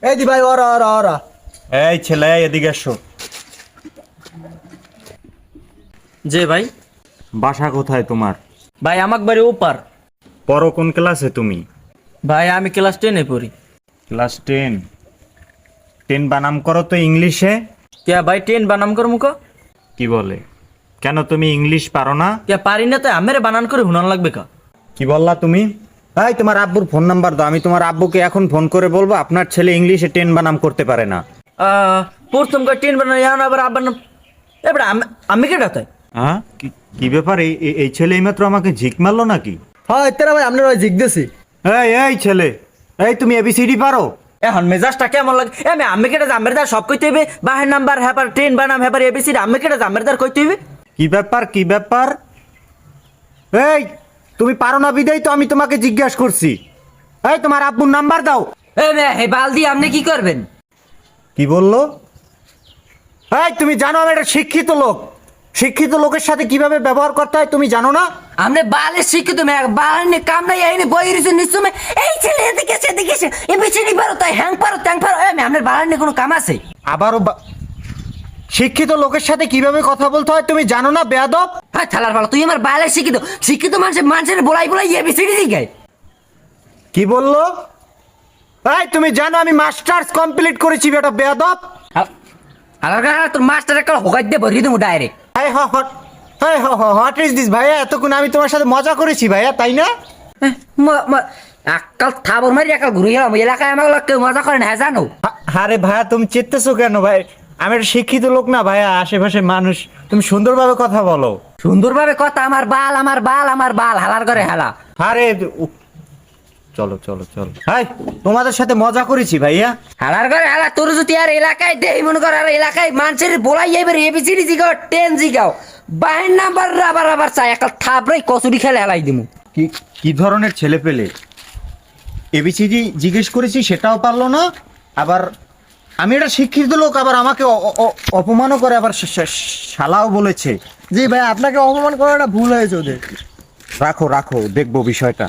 এই দি ভাই ওরা ওরা ওরা এই ছেলে এদিকে এসো। যে ভাই বাসা কোথায় তোমার? ভাই আমাক বাড়ি ওপার। পড়ো কোন ক্লাসে তুমি? ভাই আমি ক্লাস 10-এ পড়ি। ক্লাস 10? 10 বানাম করো তো ইংলিশে। কে ভাই 10 বানাম কর মুখ? কি বলে? কেন তুমি ইংলিশ পারো না? কে পারি না তো আমেরে বানান করে হুনান লাগবে কা? কি বললা তুমি? এই তোমার আব্বুর ফোন নাম্বার দাও, আমি তোমার আব্বুকে এখন ফোন করে বলবো আপনার ছেলে ইংলিশে 10 বানাম করতে পারে না। প্রথম করে 10 বানান এখন আবার আবার এবার আমি কেডা তাই? হ্যাঁ কি ব্যাপার? এই ছেলে এইমাত্র আমাকে ঝিক মারলো নাকি? হ্যাঁ তেরা ভাই আপনার ভাই জিজ্ঞেসি। এই ছেলে, এই তুমি এবিসিডি পারো? এখন মেজাজটা কেমন লাগে? আমি কেডা জামের দার সব কইতে হইবে, বাহের নাম্বার হ্যাপার 10 বানাম হ্যাপার এবিসিডি আমি কেডা জামের দার কইতে হইবে? কি ব্যাপার? এই তুমি পারো না বিদায় তো আমি তোমাকে জিজ্ঞাসা করছি। এই তোমার আব্বুর নাম্বার দাও। হে বালদি আপনি কি করবেন? কি বললো? এই তুমি জানো আমি একটা শিক্ষিত লোক, শিক্ষিত লোকের সাথে কিভাবে ব্যবহার করতে হয় তুমি জানো না? আপনি বালে শিক্ষিত বালে কাম নাই এই বই রয়েছে নিশ্চয় এই ছেলে এদিকে এসে এদিকে এসে এবিসিডি পারো তাই হ্যাং পারো ট্যাং পারো আপনার বালার কোনো কাম আছে? আবারও শিক্ষিত লোকের সাথে কিভাবে কথা বলতে হয় তুমি জানো না বেয়াদব? হ্যাঁ থালার ভালো তুই আমার বালে শিক্ষিত শিক্ষিত মানুষের বলাই এবিসিডি দিকে। কি বললো? এই তুমি জানো আমি মাস্টার্স কমপ্লিট করেছি বেটা বেয়াদব। আর তোর মাস্টার একটা হোকাই দিয়ে ভরিয়ে দেবো ডাইরেক্ট। হোয়াট ইজ দিস ভাইয়া? এতক্ষণ আমি তোমার সাথে মজা করেছি ভাইয়া, তাই না? একাল থাবর মারি একাল ঘুরে গেলাম এলাকায় আমার কেউ মজা করে না, হ্যাঁ জানো? আরে ভাইয়া তুমি চেতেছো কেন ভাই? আমি একটা শিক্ষিত লোক না ভাইয়া, আশেপাশে মানুষ, তুমি সুন্দরভাবে কথা বলো। সুন্দরভাবে কথা আমার বাল হালার করে হেলা। আরে চলো হাই তোমাদের সাথে মজা করেছি ভাইয়া। হালার করে হেলা তোর যদি আর এলাকায় দেই মনে কর আর এলাকায় মানুষের বলাই যাবে এবিসিডি জিগাও 10 জিগাও বাহির নাম্বার আবার চাই একাল থাবরাই কচুরি খেলে হেলাই দিমু। কি ধরনের ছেলে পেলে? এবিসিডি জিজ্ঞেস করেছি সেটাও পারলো না, আবার আমি একটা শিক্ষিত লোক আবার আমাকে অপমানও করে, আবার শালাও বলেছে। জি ভাই আপনাকে অপমান করাটা ভুল হয়েছে ওদের। রাখো দেখবো বিষয়টা।